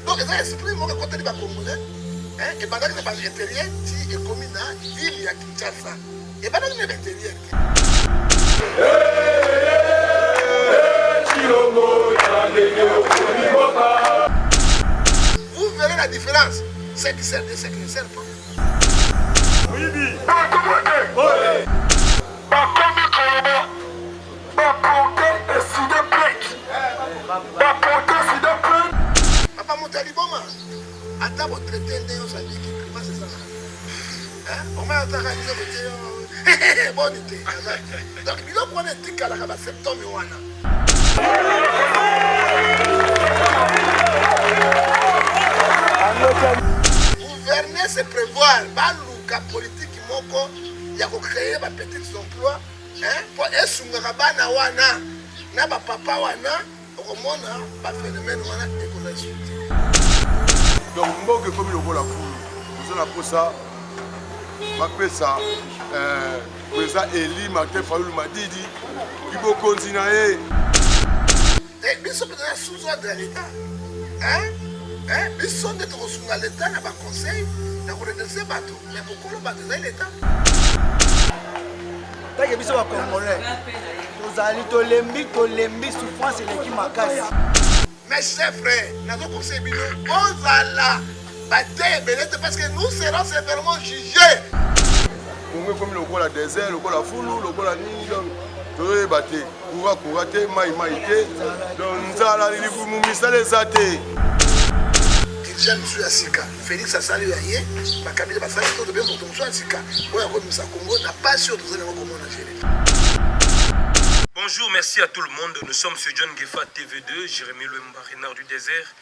Donc, ils ont exprimé mon côté des Congolais. Et pendant que les intérieurs, si et communes, ville, il y a Kinshasa. Et pendant que les intérieurs. Vous verrez la différence. C'est qui sert de ce qui ne sert pas. Oui, oui. Papa Montaliboma, attends votre traité de vie qui prima c'est ça. On m'a organisé votre bonne idée. Donc il faut qu'on ait dit qu'à la septembre wana. Gouverner c'est prévoir baluka politique moko ya ko créer ba petits emplois pour esunga bana wana na ba papa wana okomona ba phénomène wana économique. Donc mboke comme le vola pour nous on a pour ça ma pesa président Eli Martin Fayulu Madidi il faut continuer et biso peut sous ordre de l'état biso de tokosunga l'état na ba conseil na ko redresser bato mais beaucoup bato dans l'état. Tant que biso ba congolais tolembi souffrance eleki makasi. Mes chers frères, nous conseillons bien Ozala, parce que nous serons sévèrement jugés. Comme le rôle à désert, le rôle à foulou, le rôle à nid, tout est battu. Pour raconter, maïmaïté, donc nous allons aller pour nous miser les athées. Jean Monsieur Asika, Félix Assali Aye, ma Camille Bassali, tout de bien pour Monsieur Asika. Moi, je connais ça Congo, n'a pas sûr de vous allez comment on a géré. Bonjour, merci à tout le monde. Nous sommes sur John Gefa TV2, Jérémy Louemba, Renard du désert.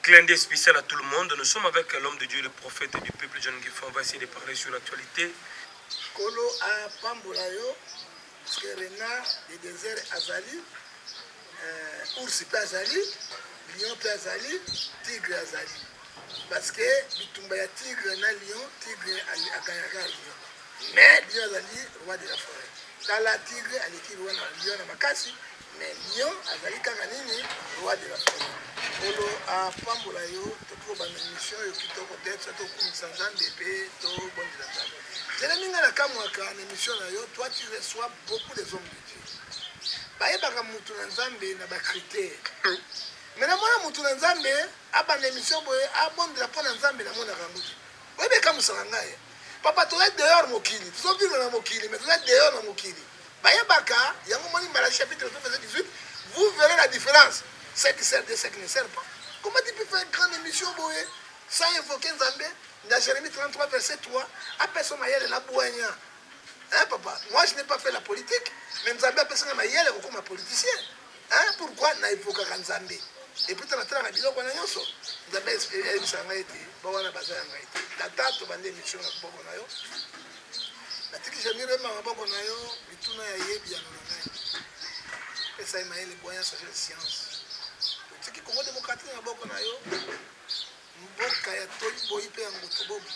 Clin d'œil spécial à tout le monde. Nous sommes avec l'homme de Dieu, le prophète du peuple John Gefa. On va essayer de parler sur l'actualité. Kolo a Pambolayo, parce que Renard du désert Azali, Ours Azali, Lion Azali, Tigre Azali. Parce que Bitumba ya Tigre na Lion, Tigre a Gayaga Lion. Mais Lion Azali, roi de la forêt. Kala Tigre aleki roi na Lion na makasi, mais Lion azali kaka nini roi de la forêt. Olo a pambola yo to ba mission yo kitoko d'être to kumisa nzambe pe to bondela nzambe. Jele minga na kamwaka na mission na yo, toi tu reçois beaucoup des hommes de Dieu. Baye baka mutu na nzambe na ba critères. Mais na mona mutu na nzambe aba na mission boye abondela pona nzambe na mona kanguti. Boye be kamusanga ngai. Papa, tu es dehors, Mokili. Tu es vivre dans Mokili, mais tu es dehors dans Mokili. Bayabaka, il y a un moment où le chapitre 18, vous verrez la différence. Ce qui sert de ce qui ne sert pas. Comment tu peux faire une grande émission sans invoquer Nzambé? Dans Jérémie 33, verset 3, à personne maïelle la bouanya. Hein, papa? Moi, je n'ai pas fait la politique, mais Nzambé a personne maïelle comme un politicien. Hein? Pourquoi n'a invoqué Nzambé? Et puis, tu as un billet qu'on a yoso. Nzambé a été. Bon, on a besoin de la date de l'émission. La tiki jamais le maboko na yo bituna ya yebi ya ngai pesa imaye le boya sa science tiki Congo démocratique na boko na yo mboka ya toyi boyi pe ngo tobobu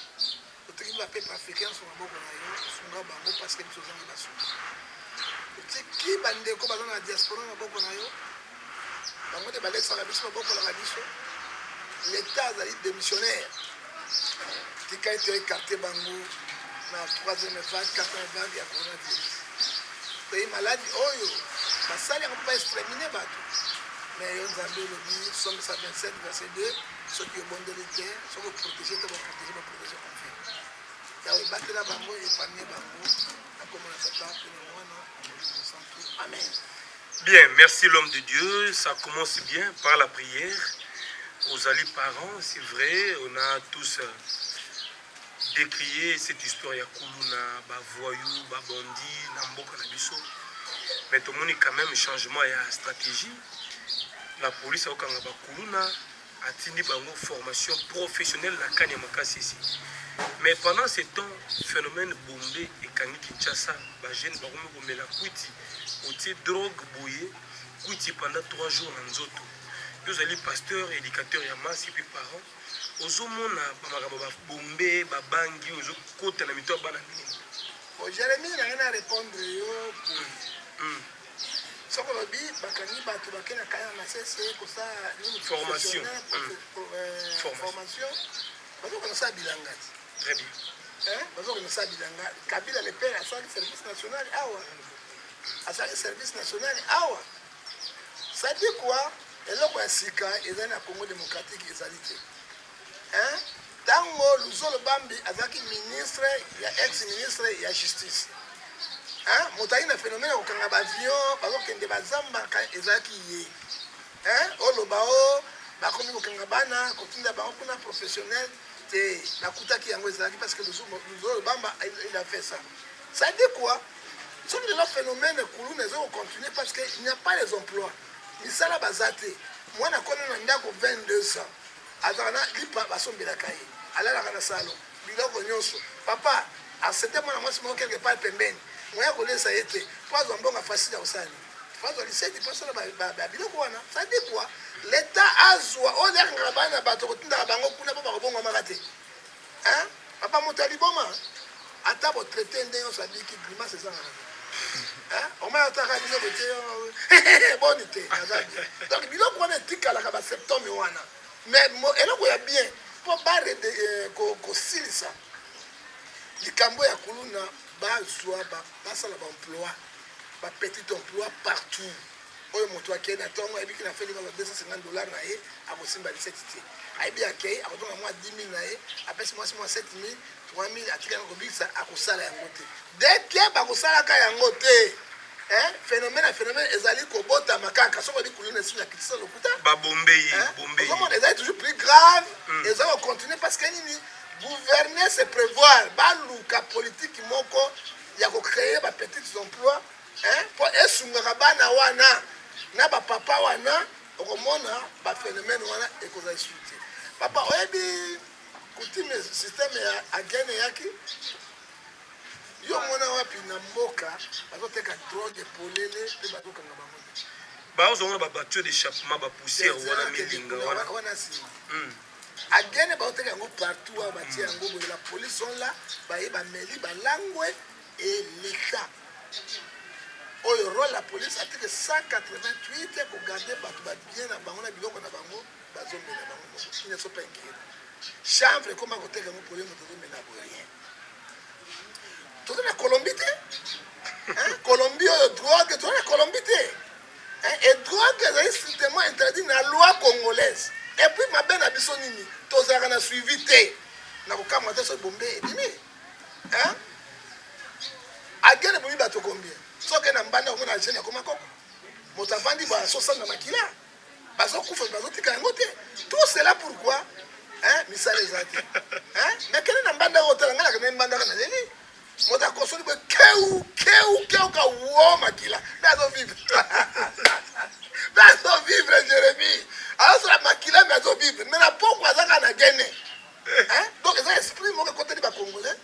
tiki ba peuple africain so maboko na yo sunga bango parce que biso zangi basu tiki bande ko bazana na diaspora na boko na yo bango de balesa la biso boko la biso l'état azali démissionnaire tika été écarté bango na troisième vague, quatrième vague ya coronavirus. Pays maladie oyo, basali yango pas exterminer bato. Mais yo Nzambe lobi somme 127 verset 2, ceux qui obondeli te, ceux qui protéger te protéger confier. Ya batela bango épargner bango, na comme na satan que le moine nous amen. Bien, merci l'homme de Dieu. Ça commence bien par la prière. Aux alliés parents, c'est vrai, on a tous décrier cette histoire ya kuluna ba voyou ba bandi na mboka na biso, mais tout le monde quand même changement ya stratégie. La police a okanga ba kuluna atindi bango formation professionnelle na kanya makasi ici, mais pendant ce temps phénomène bombé et kangi Kinshasa ba jeune ba komi komela kwiti otie drogue boye kwiti pendant 3 jours na nzoto. Yo ali pasteur éducateur ya masse et puis parents ozomona bamakambo babombe babangi ozokota na mito ya bana nini. Jérémie n'a rien à répondre yo. soko lobi bakani bato bakena kaya na sese kosa nini Formation. Formation. Bato kana sa bilanga. Très bien. Bato kana sa bilanga. Kabila le père asali service national awa. Asali service national awa. Ça dit quoi? Eloko ya sika ezali na Congo démocratique ezali te. Tango Luzolo Bambi azaki ministre ya ex-ministre ya justice. Motayi na phénomène ya kokanga bavion bazokende bazamba ezalaki ye. Oloba o bakomi kokanga bana kotinda bango kuna professionnel te bakutaki yango ezalaki parce que Luzolo Bamba il a fait ça. Ça dit quoi? Ce que le phénomène kuluna ezo continuer parce que il n'y a pas les emplois. Misala bazate. Moi na kona na ndako 22 ans. Azana lipa basombelaka ye. Alalaka na salon. Biloko nyonso. Papa, accepte moi na mwasi moko quelque part pembeni. Moya kolesa yete. Pozo mbonga facile ya usani. Pozo liseti pozo na biloko wana. Ça dit quoi? L'état azwa o le ngabana bato kotinda bango kuna papa kobonga makate. Papa motali boma. Ata bo traiter ndenyo sabiki grimace ça. On m'a attaqué à dire bonité. Donc, il y a un tic à la septembre. Mais il y a bien pour barrer de ça. Les Cambo et Kuluna, Bazoua, Bassala emploi, petit emploi partout. Oyo moto akena tongo ebi kina feli ba $250 na ye akosimba 17 ti. Aibi akei akotonga mwa 10,000 na ye apesi mwa 7,000 3,000 atika ngo bikisa akosala yango te. Dès que ba kosala ka yango te. Phénomène ezali kobota makaka soko di kuluna sina kitisa lokuta. Ba Bombay. Comment ezali toujours plus grave. Ils vont continuer parce que nini gouverner c'est prévoir ba luka politique moko ya ko créer ba petits emplois pour esunga bana wana na ba papa wana okomona ba phénomène wana ekoza insulté papa oyebi kutime système ya agene yaki yo mona wapi na mboka bazoteka drogue polele pe bazokanga bango ba ozonga ba battu d'échappement ba pousser wana milinga wana si agene bazoteka yango partout wa bati yango bo la police sont là ba yeba meli ba langwe et l'état oyo rôle la police a été que 188 pour garder bien na bango na biloko na bango bazomela bango ils ne sont pas inquiets chanvre comme à côté de mon problème de mena rien tout na Colombie Colombie drogue tout na Colombie et drogue est strictement interdit dans la loi congolaise et puis ma ben abiso nini tozaka na suivi te na kokama te so bombe ebimi agene bomi bato combien soki na mbanda omona agene akoma koko moto avandi basosanga makila bazokufa bazotika yango te tout cela pourquoi misala eza te mais kene na mbanda oyo otala ngai nakende mbandaka na leli moto akosoli boye keu ka wo makila nde azovivre Jérémie azosala makila me azovivre mais na poko azaka na gene donc eza esprit moko ekoteli bacongolais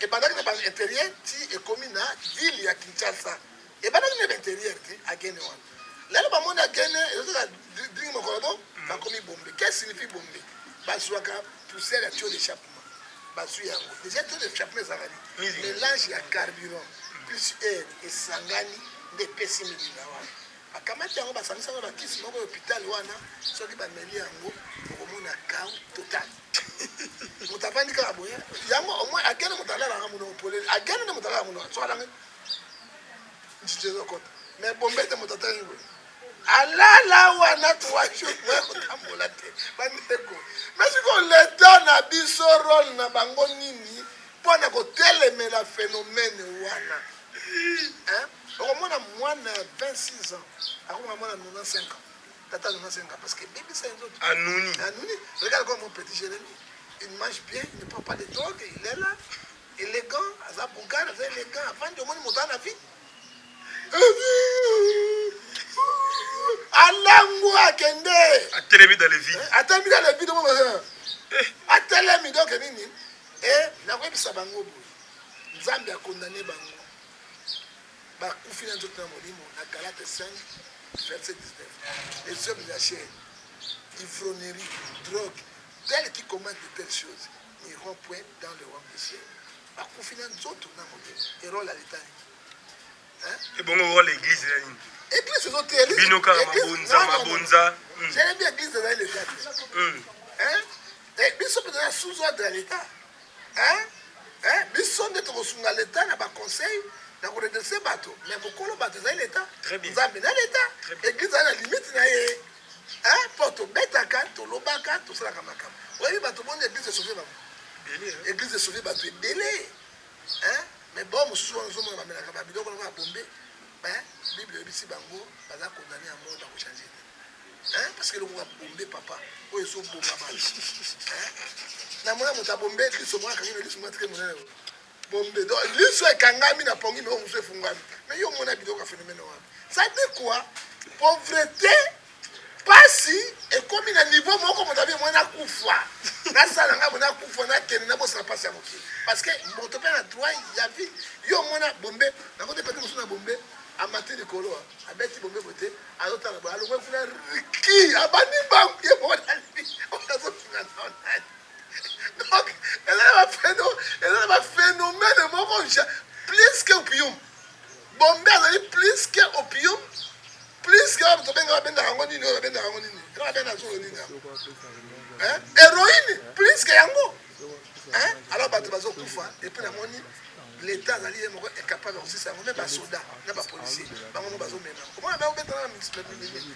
ebandaki na baintérieur ti ekomi na ville ya Kinshasa ebandaki na baintérieur ti agene wana lelo bamoni agene ezozaka dringi mokolo bo bakomi bombe qu'est signifie bombe bazwaka poussière ya tuyau d'échappement bazwi yango déjà tuyau d'échappement ezalaka mélange ya carburant plus air esangani nde epesi milinga wana bakamati yango basangisanga bakisi moko hôpital wana soki bameli yango okomona kau total moto avandi kaka boye yango omoi agene moto alalaka monoko polele agene nde moto alalaka monoko sokalange njitezokota mais bombe te moto atangi boye alala wana tuwachomoya kotambola te bandeko mais siko leta na biso role na bango nini mpona kotelemela phénomène wana okomona mwana ya 26 ans akomona mwana 95 ans tata 95 ans parce que bebisa nzoto Anouni regarde comme mon petit Jérémie il mange bien il ne prend pas de drogue il est là élégant aza bougan aza élégant avant de omoni moto ana vie alangu akende atelemi dans les villes atelemi dans les villes mo atelemi donc nini nakoyebisa bango boye nzambe akondane bango bakufi na nzoto na molimo na Galate 5 verset 19 les hommes de la chair ivrognerie drogue tels qui commandent de telles choses n'iront point dans le royaume des cieux bakufi na nzoto na molimo erole à l'état et bon rôle l'église là église ezoteli bino kaka mabonza j'aime bien église ezali l'état biso mpenza na sous ordre ya l'état biso nde tokosunga l'état na baconseil na koredresse bato mais mokolo bato ezali l'état nzambe na l'état église ezali na limite na ye mpo tobetaka tolobaka tosalaka makambo oyebi bato boni église esauve bango église esauve bato ebele mais bon mosusu wana ozomona bamelaka babiloko longo ya bombe bible oyebisi bango baza condamné ya mort bakochange te parce que eloko ya bombe papa oyo ezobomba bato namona moto abombe liso moko akangami liso moko atike monene bombe donc liso ekangami na pongi mais oyo mosu efungwami mais yo omona biloko ya phénomène wapi ça dit quoi pauvreté pasi ekomi na niveau moko moto abi mwana kufa nasala nga mwana kufa nakende nabosala pasi ya mokili parce que moto mpe na droit ya vie yo mwana bombe nakote pete mosu na bombe amati likolo abeti bombe bote azotala boye alongwe kuna riki abandi bango ye monazofinga naonani donc ezali baphénomène moko plus que opium bombe azali plus que opium plus que tobenga babendaka yango nini oyo babendaka yango nini ena babenda zolo nini héroïne plus que yango alors bato bazokufa epuis namoni l'état azali ye moko incapable ya kosisa yango me basoda na bapolicier bango mo bazomema komona baobetana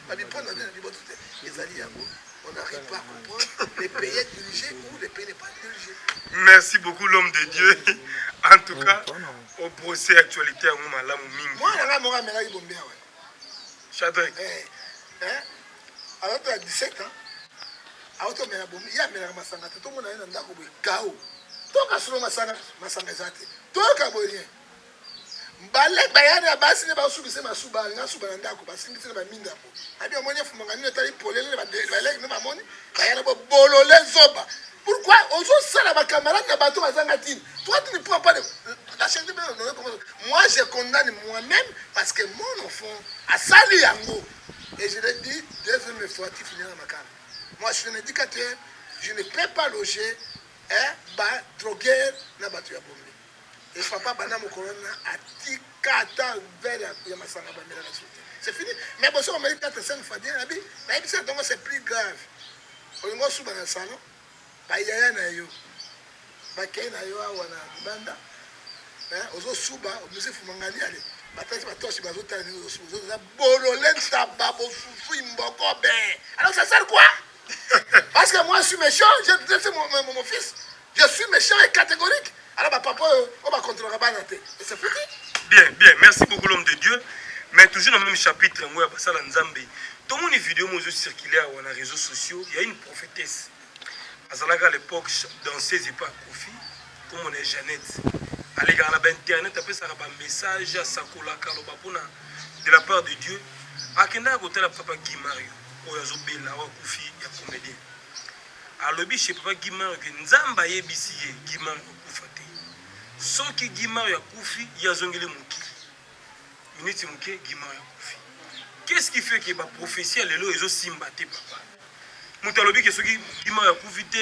babipona na biboto te ezali yango on n'arrive pas à comprendre les pays est dirigé ou les pays n'est pas dirigé. Merci beaucoup l'homme de Dieu. En tout cas, au procès actualité à Moumala Moumingi. Moi, je suis un peu de Chadrek. Alors, tu as 17 ans. Alors, tu as un masanga. Tu as un chaos. Tu as un masanga. Tu as un balek bayana basi ne basubise masuba nga suba na ndako basingisi na baminda po abi omonya fumanga nino tali polele balek ne bamoni bayana bo bolole zoba pourquoi ozo sala ba camarade na bato bazanga tini toi tu ne prends pas la chaîne de moi je condamne moi-même parce que mon enfant a sali yango et je le dis deuxième fois tu finis na makana moi je suis un éducateur je ne peux pas loger ba drogueur na bato ya bombe. Et papa bana mokolona atikata vers ya masanga bamela na soute. C'est fini. Mais bon, si on met 4 5 fois bien abi, mais ça donc c'est plus grave. Olingo suba na salon, ba yaya na yo. Ba kay na yo wana banda. Ozo suba, musifu mangani ale. Batasi batoshi bazotala ni ozo suba. Ozo bololenta babo fufu imboko ben. Alors ça sert quoi? Parce que moi je suis méchant, mon fils. Je suis méchant et catégorique. Alors, papa, on va contrôler la banane. Et c'est foutu. Bien, merci beaucoup l'homme de Dieu. Mais toujours dans le même chapitre, moi, à la Nzambe, tout le monde vidéo moi circulé sur les réseaux sociaux, il y a une prophétesse. À l'époque, danseuse et pas Kofi, comme on est Jeannette. À l'égard de Internet, après ça, un message à Sakola Kalobapona de la part de Dieu. À Kenda, côté la papa Guy Mario, ou Yazobela, ou Kofi, il y a comédien. À l'objet, chez papa Guy Mario, Nzamba Yebisi, Guy Mario. Soki Guimard ya Koufi, il y a zongele Moukili. Minute Mouké, Guimard ya Koufi. Qu'est-ce qui fait que la prophétie est là et zo simbaté papa? Moutalobi que soki Guimard ya Koufi te,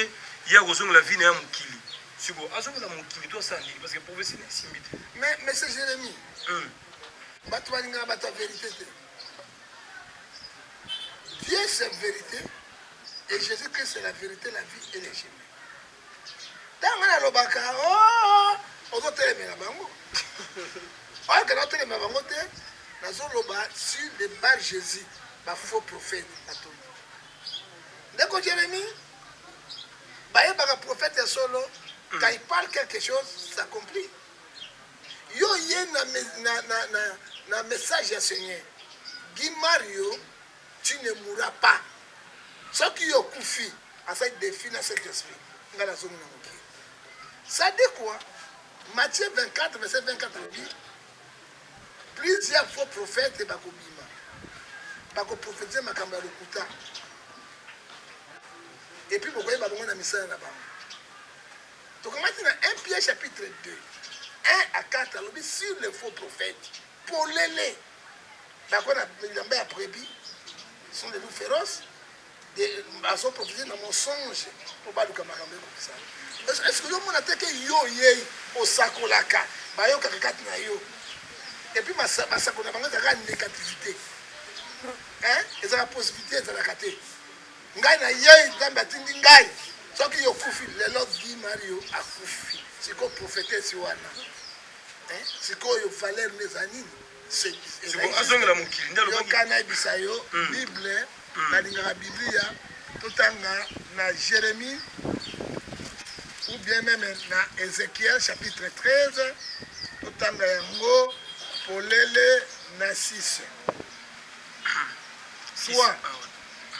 il y a zong la vie na Moukili. Sugo, azong la Moukili toi ça parce que prophétie n'est simbité. Mais c'est Jérémie. Batwa ninga bata vérité. Dieu c'est vérité et Jésus-Christ c'est la vérité, la vie et les chemins. Dans la lobaka, ozo telemela bango. Oyo kana telemela bango te, nazo loba sur le bar Jésus, ba faux prophète atomi. Ndeko Jérémie, ba yeba prophète ya solo, quand il parle quelque chose, ça s'accomplit. Yo yé na message ya Seigneur. Guy Mario, tu ne mourras pas. Ce qui yo koufi, à cette défi na cet esprit. Ngala zo na moki. Ça dit quoi? Matthieu 24, verset 24 dit plusieurs faux prophètes et bakobima. Bako prophétiser makamba lokuta. Et puis pourquoi ils na message là-bas. Donc maintenant 1 Pierre chapitre 2, 1 à 4 sur les faux prophètes. Pour les bako na bilamba ya prébi sont des loups féroces. Des sont prophétisés dans mensonge pour baluka makamba comme ça. Est-ce que vous avez dit yo yé au sakolaka, bayo kakati na yo. Et puis ma sakolaka banga kaka négativité. eza la possibilité ezalaka te ngai na ye nzambe atindi ngai soki yokufi lelo Guy Mario akufi sikoyo prophétesse wana sikoyo valeur neza nini yokana yebisa yo bible nalingaka biblia totanga na Jérémie ou bien même na Ézéchiel chapitre 13 totanga yango polele na 6 soit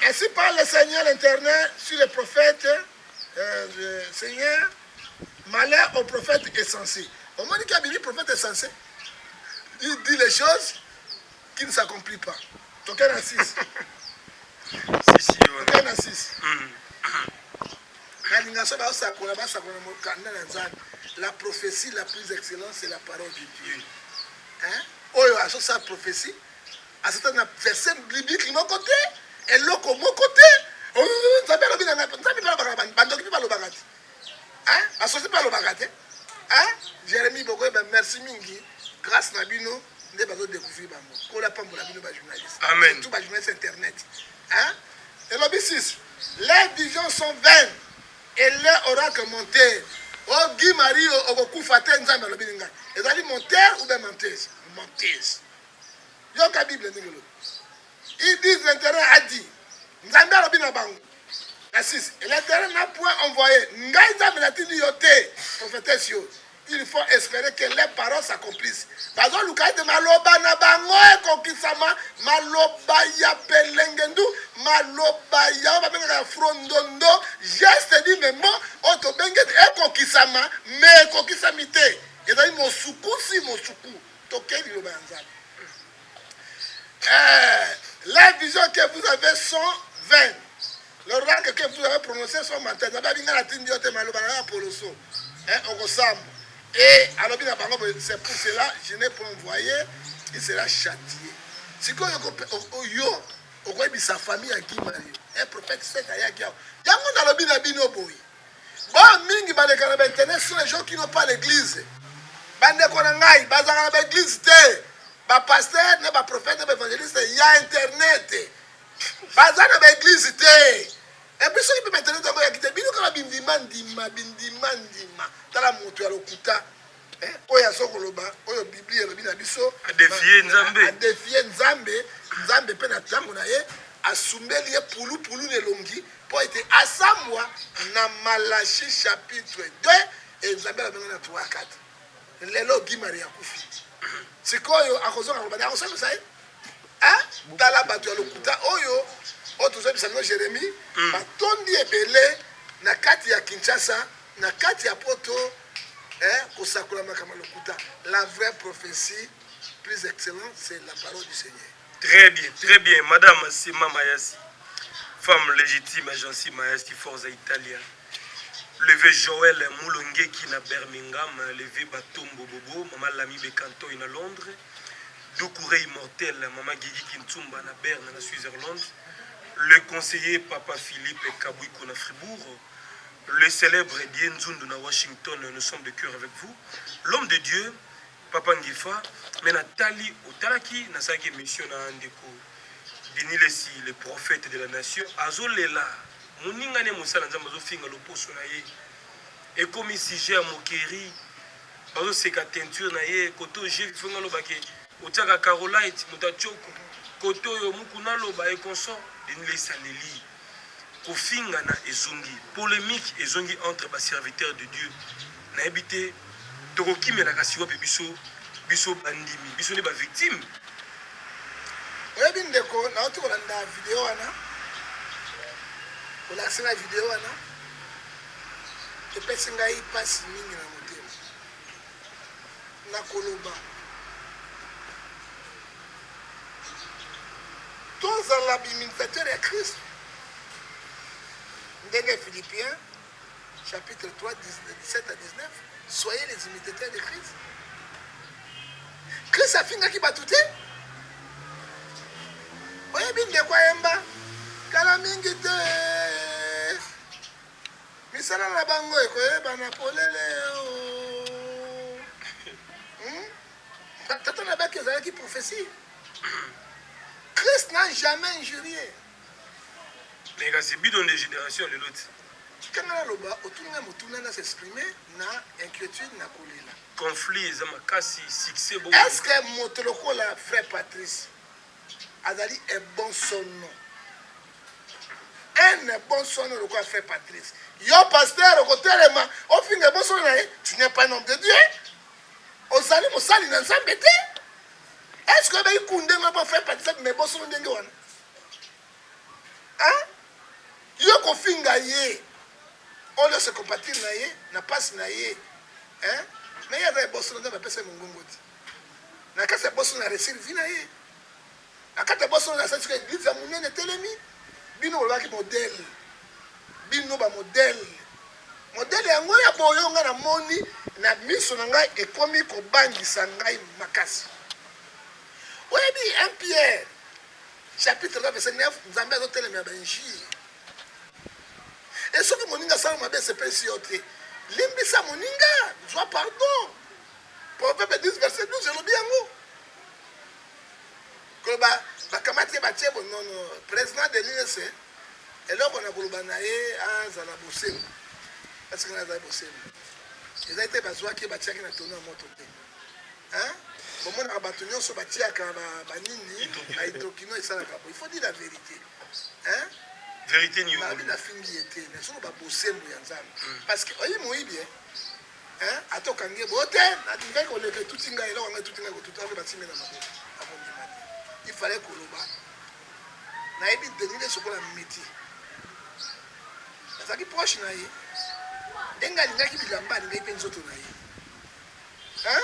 ainsi parle le Seigneur l'Éternel sur les prophètes Seigneur malheur aux prophètes insensés. Au moment qu'il y a un prophète insensé, il dit les choses qui ne s'accomplissent pas. Donc il y en a 6. Il y en a 6. La prophétie la plus excellente, c'est la parole de Dieu. À sa prophétie, à certains versets bibliques, mon côté, et l'autre, mon côté, Jérémie Bokoye, merci mingi, grâce à Bino, nous avons découvert qu'on l'a pas pour journaliste. Amen. Tout journaliste internet. Et l'objet 6, les visions sont vaines et les oracles menteur. Oh Guy Marie, au coup faté, nous avons le bilingue. Ils ont dit menteur ou bien menteuse? Menteuse. Il y a une Bible. Ils disent l'intérêt a dit. Nous avons le bilingue. La 6. Et l'intérêt n'a point envoyé. Il faut espérer que les paroles s'accomplissent. Par exemple, le cas de Maloba Nabango et Kokisama, Maloba ya Pelengendu, Maloba ya Frondondo, geste dit même bon, Otobenget et Kokisama, mais Kokisamite. Et d'ailleurs, mon soukou, si mon soukou, toqué du Lobanzal. Les visions que vous avez sont vaines. Le oracle que vous avez prononcé sont menteurs. Et alors, c'est pour cela je n'ai pas envoyé, il sera châtié. Si vous avez sa famille à Guy Mario, un prophète, c'est à Yakia. Il y a un homme qui a dit que ce sont les gens qui n'ont pas l'église. L'église, les pasteurs, les prophètes, les évangélistes, il y a Internet. Bazana ba église té. Et puis ceux qui peuvent maintenant d'abord yakité bino kala bindima ndima tala moto ya lokuta oya sokoloba oyo biblia lobi na biso a défier nzambe pe na tango na ye asumbeli ye pulu nelongi po ete asamwa na Malachi chapitre 2 et nzambe la benga na 3 4 lelo Guy Marie akufi sikoyo akozonga koloba akosa sai tala bato ya lokuta oyo otozo bisango Jérémie batondi ebele na kati ya Kinshasa na kati ya poto kosakula makama lokuta. La vraie prophétie plus excellente, c'est la parole du Seigneur. Très bien madame Sima Mayasi, femme légitime agence Mayasi Forza Italia. Levé Joël Moulongue qui na Birmingham, levé Batombo Bobo, maman Lami Bekanto in Londres. Doucouré immortel, maman Guigui Kintumba na Berne, na Suisse-Irlande. Le conseiller Papa Philippe Kabouiko na Fribourg. Le célèbre Dien Zundu na Washington, nous sommes de cœur avec vous. L'homme de Dieu, Papa Ngifa, mais Nathalie Otalaki, Nasaki mission na Andeko. Dinilesi, le prophète de la nation. Azolela, Mouningane Moussala Nzambazo Finga Loposo na ye. Et comme ici j'ai à Mokeri, Bazo Seka teinture na ye, Koto j'ai Finga Lobake. Otaka Carolite, Mutachoko, Koto Mukuna Loba et consort, Dinilesi Aleli. Kofinga na ezongi polémique ezongi entre les serviteurs de Dieu na habité toroki mela kasiwa pe biso bandimi biso ne ba victime oyebi ndeko na oto kolanda video wana kolakisa video wana epesi ngai pasi mingi na motema na koloba tozala bimitateur ya Christ. Philippiens, chapitre 3, 17 à 19. Soyez les imitateurs de Christ. Christ a fini qui va tout. Oye bin de quoi emba? Kalamingite. Misala la bango e koye bana polele o. Tata na ba kezala ki prophétie. Christ n'a jamais injurié. Mais c'est bidon de génération les autres. Quand on a le bas, autour de s'exprimer, na inquiétude, na kolela. Conflit, ils ont cassé, succès. Est-ce que Motoloko, la frère Patrice, Azali est bon son nom? Un bon son nom, le quoi frère Patrice. Yo pasteur, au côté de moi, au fin de bon son nom, tu n'es pas un homme de Dieu. Ozali Moussali n'a pas embêté. Est-ce que vous avez un bon frère Patrice, mais bon son nom de Dieu? Hein? Yo ko finga ye. On le se compatir na ye, na passe na ye. Hein? Mais il y a des boss qui ont fait mon gongoti. Na kasa boss na réussir vina ye. Na kata boss na sa que l'église a monné telemi. Bino ba ki modèle. Bino ba modèle. Modèle yango ya boyo nga na moni na miso na ngai ekomi ko bangisa ngai makasi. Oyebi 1 Pierre chapitre 3 verset 9 Nzambe azotelema ya banjiri. Et ce que moninga sala mabe se pesi yote. Limbisa moninga, joie pardon. Proverbe 10 verset 12 je le dis yango. Koba bakamati batie bonono président de l'INC eloko na koloba na ye azala bosembo. Parce que na za bosembo. Ils étaient bazwa ki batiaki na tono moto te. Hein? Bomona bato nyonso batiaka ba nini ba hydrokino esalaka. Il faut dire la vérité. Hein? Vérité ni la fingi était na solo ba bosembo ya nzambe. Parce que oyi moyibi hein atokange bote na dinga ko leke tutinga eloko nga tutinga ko tutanga basime na mabo. Il fallait que l'on bat. Na ebi denile sokola miti. Ça qui proche na ye. Denga linga ki bilamba linga ipe nzoto na ye. Hein?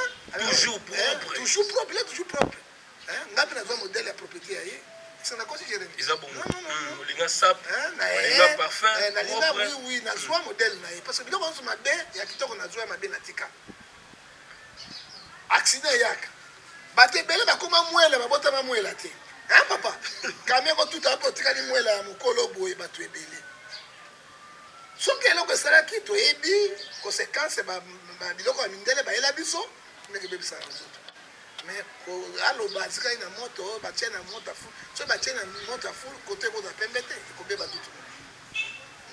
Toujours propre. Toujours propre, il est toujours propre. Hein? Ngapi na modèle ya propriété ya ye. C'est na cause Jérémie. Ils ont bon. Linga sap. Linga parfum. Na linga oui na soa modèle na ye parce que biloko nso mabe ya kitoko na soa mabe na tika. Accident yak. Bate bele bakoma mwele babota ma mwela te. Hein papa? Kameko tout a potika ni mwela ya mukolo boye batu ebele. Soki eloko esalaki toyebi conséquence ba biloko ya mindele bayela biso ndenge bebisa nzoto. Mais aloba sika ina moto batie na moto fu so batie na moto fu côté ko za pembete ekobeba tutu.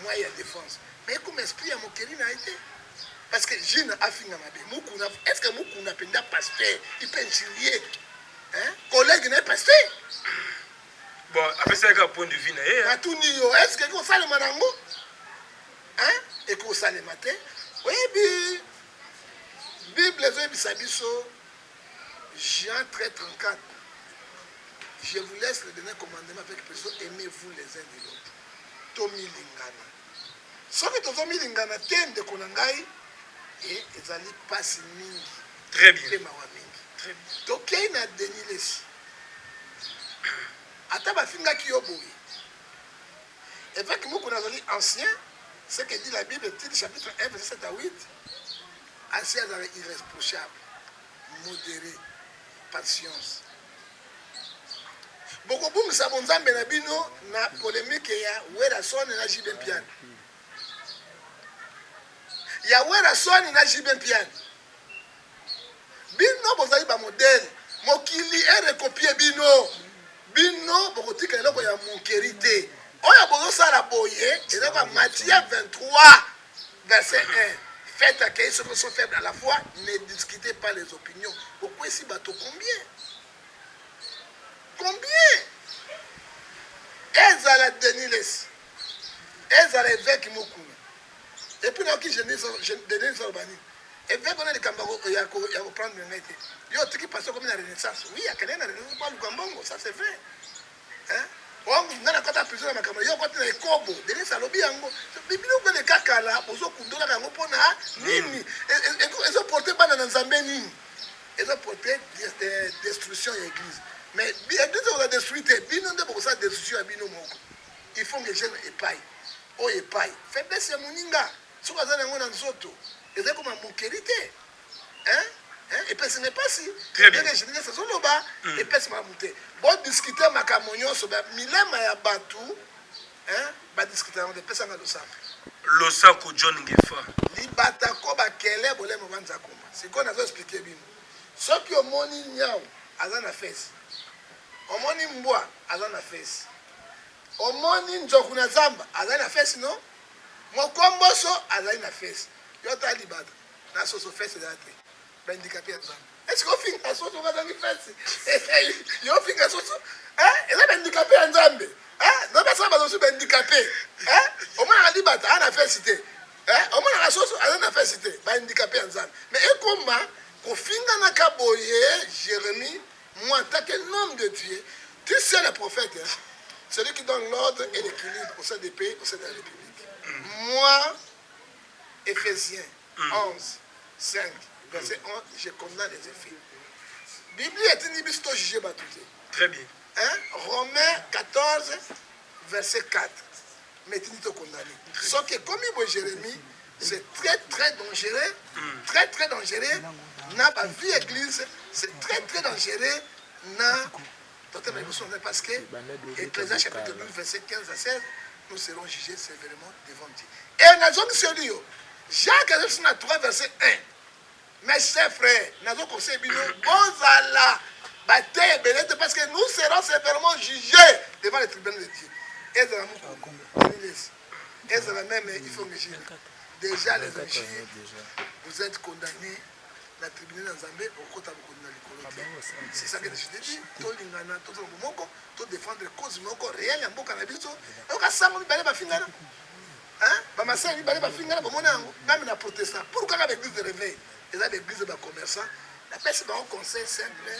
Moi ya défense. Mais comme esprit ya mokeli na été parce que Jean a fini ma bé. Mukuna, est-ce que Mukuna penda pasteur, il peut injurier, hein? Collègue n'est pasteur. Bon, après ça, il y a un point de vue. Est-ce que vous savez le manango? Hein? Et que vous savez le matin? Oui, Bible, Jean 13:34. Je vous laisse le dernier commandement avec personne, aimez-vous les uns des autres. Tomi lingana. Ce que Tomi lingana tende konangai. Et ils allaient passer mingi. Très bien. Très bien. Donc, il y a un déni. Ataba finga ki yoboui. Et fait que nous connaissons ancien, ce que dit la Bible, chapitre 1, verset 7 à 8. Ancien irréprochable, modéré, patience. Beaucoup de gens qui ont benabino na polémique ya wera son na jiben pian. Ya wera son na jiben pian. Bino bozali ba modèle, mokili e recopier bino. Bino bokotika eloko ya monkerité. Oya bozo sala boye, ezaka Matthieu 23 verset 1. Faites accueillir ceux qui sont faibles à la foi, ne discutez pas les opinions. Pourquoi ici bateau combien? Combien? Ezala Deniles. Ezala évêque Mokuna. Et puis là qui Denis Albani. Évêque on a des cambago il y a prendre une été. Yo tiki passe comme la Renaissance. Oui, il y a quelqu'un la Renaissance pas le Gambongo, ça c'est vrai. Hein? On a quand prison na kamera yo quand na ekobo Denis alobi yango. Bibino ko le kakala bozo kundola yango pona nini. Ils ont porté bana na Nzambe nini. Ils ont porté destruction à l'église. Mais bien de la détruire bino de pour ça destruction à bino moko. Il faut que les jeunes épaillent. Oh épaille. Faiblesse ya moninga. Soka za nango na nzoto. Eza comme mon qualité. Hein? Et puis ce n'est pas si. Très bien. Je disais, c'est son loba. Et puis c'est ma montée. Bon, discuter ma camonio sur le milema ya batu. Hein? Ba discuter on de pesa na losa. Losa ko John Ngefa. Li bata ko ba kele bolé mo banza koma. C'est qu'on a expliqué bino. Ce qui au moni nyao azana fesse. omoni mbwa aza na fesi omoni nzoku na zamba azali na fesi no mokomboso azali na fesi yo ta libata na soso fesi ezala te bahandicapé ya zamba estce ofinga soso bazangi fesi yo ofinga soso eza bahandicapé ya nzambe no basala bazosu bahandicapé omonaka libata aza na fesi te omonaka soso aza na fesi te bahandicapé ya nzambe mais ekoma kofinganaka boye Jérémie moi en tant que homme de Dieu tu sais le prophète celui qui donne l'ordre et l'équilibre au sein des pays, au sein de la République. Moi, Éphésiens 11, 5, verset 11, je condamne les effets. Bible est une bible jugée par tout. Très bien. Romains 14, verset 4. Mais tu te condamné. Sauf que comme il dit Jérémie, c'est très très dangereux. Très très dangereux. Dans la vie église, c'est très très dangereux. Parce que Ecclésiaste chapitre 12, verset 15 à 16, nous serons jugés sévèrement devant Dieu. Et nous avons dit, Jacques 3, verset 1. Mes chers frères, nous avons conseillé, parce que nous serons sévèrement jugés devant les tribunaux de Dieu. Et même, il faut me dire, déjà les injures, vous êtes condamnés. La tribunal dans Zambé, au côté de c'est ça que je te dis. Tout l'ingana, tout le monde, tout défendre les causes, mais encore réel, il y a un bon cannabis. Donc, à ça, on va aller finir. Hein? Ma sœur, il va aller finir. Même la protestant. Pourquoi avec l'église de réveil? Et là, l'église de commerçant. La personne va au conseil simple,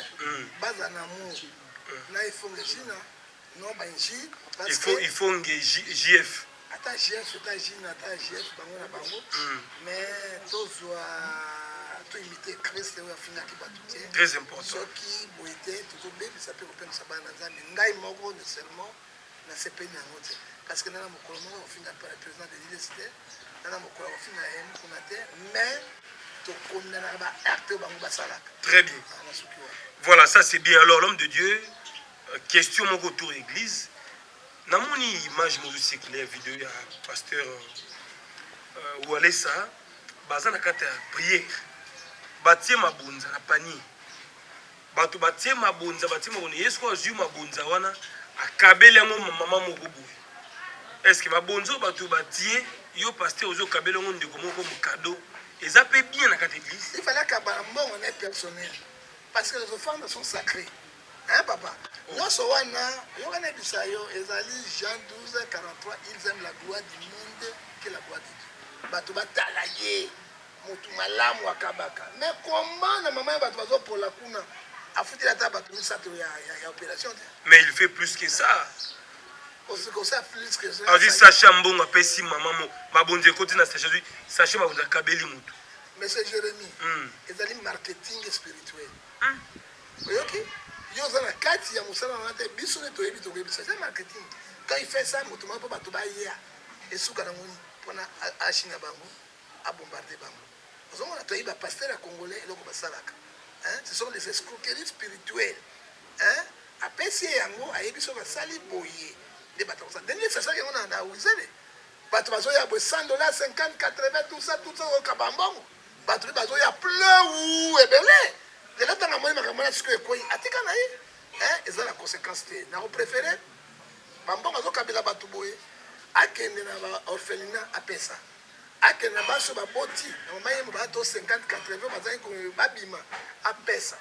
base en amour. Là, il faut le Chine. Non, ben, il faut un JF. Attends, JF, attends, JF, bango na bango. Mais, tout soit. Tout imiter Christ et afina qui va tout. Très important. Ce qui vous était tout bien, ça peut reprendre ça dans un ngai moko nécessairement na CPI na ngote. Parce que dans mon colonel on finit par le président de l'université, dans mon colonel on finit à M Konate, mais tout condamné ba acte bango basala. Très bien. Voilà, ça c'est bien. Alors l'homme de Dieu, question mon retour église. Na moni image mo séculaire vidéo ya pasteur Oualessa bazana kata prière. Batie mabunza na panier bato batie mabunza yesu ko azu mabunza wana akabeli yango mama moko boye est-ce que mabunzo bato batie yo pasteur ozo kabeli yango ndeko moko mu cadeau eza pe bien na église. Il fallait qu'à bon est personnel parce que les offrandes sont sacrées, hein papa. Nous sowana yokana bisayo ezali Jean 12 43, ils aiment la gloire du monde que la gloire de Dieu. Bato batalaye mutu malamu akabaka. Mais comment na maman bato bazo pour la kuna afutila ta bato misato ya opération. Mais il fait plus que ça. Aussi que ça plus que ça. On dit Sacha Mbongo apesi maman mo babonze côté na Sacha lui Sacha babonze kabeli mutu. Mais c'est Jérémie. Ezali marketing spirituel. OK? Yo za na kati ya musala na te biso ne toyebi c'est marketing. Quand il fait ça mutu ma pa bato ba ya esuka na ngoni pona ashina bango a bombarder bango. On a trouvé pasteur congolais et donc basalaka. Hein, ce sont les escroqueries spirituelles. Hein? Après si yango ayebi so basali boye de bato ça. Dernier c'est ça que on a usé. Bato bazo ya $100, 50, 80 tout ça au kabambongo. Bato bazo ya pleu et belé. De là dans la moyenne makamana ce que quoi atika na yi. Hein, et ça la conséquence té. Na préféré bambongo zo kabila bato boye akende na orphelinat apesa. Ake na baso baboti na maye bato 50 80 bazali ko babima apesa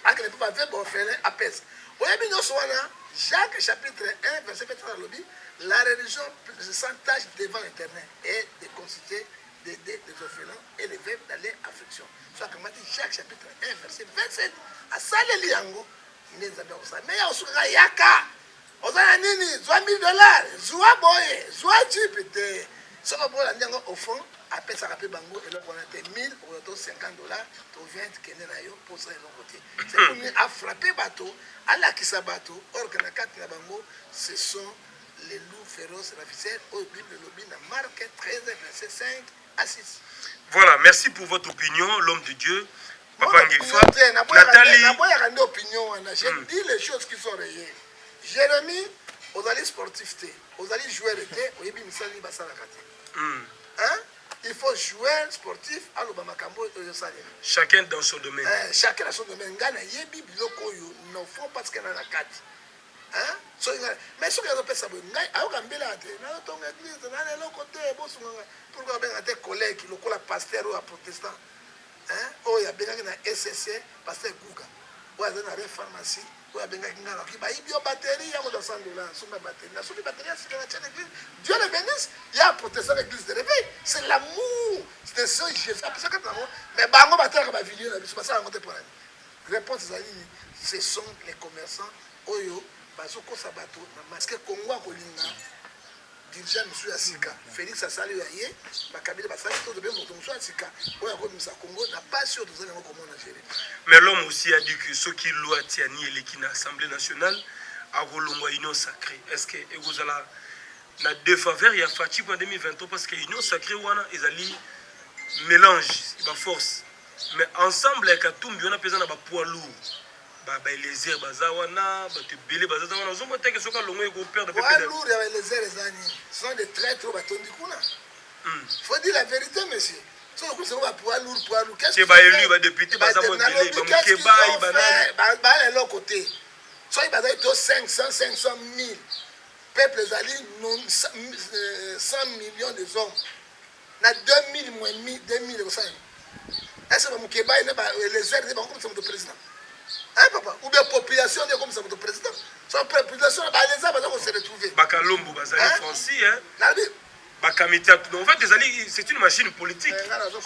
ake ne pas faire orphelin apesa oyebi nyoso wana Jacques chapitre 1 verset 23 lobi la religion s'entage devant l'Éternel et de consulter des orphelins et les veuves dans les afflictions. Soit comme dit Jacques chapitre 1 verset 27 à saleli yango nezabe osa mais ya osuka yaka ozana nini $1,000 zwa boye zwa jipite. Ce qu'on prend au fond, après ça rappelle Bango, et là on a $1,000 ou $50, tu viens de Kenya pour ça de l'autre côté. C'est pour nous à frapper bateau, à la qui bateau, or que la carte de Bango, ce sont les loups féroces, la ficelle, au Bible de Lobby, dans Marc 13, verset 5 à 6. Voilà, merci pour votre opinion, l'homme de Dieu. Papa Ngefa, Nathalie. J'ai dit les choses qui sont réelles. Jérémie, aux alliés sportifs, aux alliés joueurs, aux yébi misali basala kati. Hein? il faut jouer sportif aloba makambo oyo salema. Chacun dans son domaine. Chacun dans son domaine. Ngana yebi biloko oyo non faut parce que na kati. Hein? So mais ce que je peux savoir, ngai aoka mbela te. Na tonga église na le côté bosunga pourquoi ben ate collègue lokola pasteur ou protestant. Hein? Oya benga na SSC pasteur Guga. Oya na pharmacie. Oya benga ngana ki ba ibio batterie ya ko $100 suma batterie. Na suma batterie c'est dans la église. Dieu le bénisse. Il y a protestant l'église de réveil. C'est l'amour. C'est ça Jésus. C'est que l'amour. Mais bango batterie ba vidéo na biso ça raconter pour la réponse ce sont les commerçants oyo bazoko sabato na masque Congo akolinga dirigeant monsieur Asika Félix Asali yaye bakabila basali to de moto monsieur Asika oyo akomisa Congo na pas sûr de zana comment on gérer. Mais l'homme aussi a dit que ceux qui loi tiani et l'Assemblée nationale a rolongwa union sacrée. Est-ce que egozala na deux faveurs il y a Fati en 2023 parce que union sacrée wana ezali mélange ba force mais ensemble avec Katumbi on a pesé na ba poids lourd. Ba Eliezer bazawana batu belé bazawana ozomo teke soka longo eko père de PPD. Poids lourd ya Eliezer ezani sont des traîtres batondi kuna. Faut dire la vérité monsieur. So ko se ba poids lourd qu'est-ce que ba élu ba député bazamo belé ba mukeba ibana ba le côté. So il bazai to 500 000 peuple zali non 100 millions de hommes. Na 2000 moins 2000 ça. Est-ce que mukeba ina ba Eliezer ba comme ça président? Hein papa ou bien population est comme ça votre président son population ba les gens vont se retrouver bakalombo bazali français hein bakamita en fait c'est une machine politique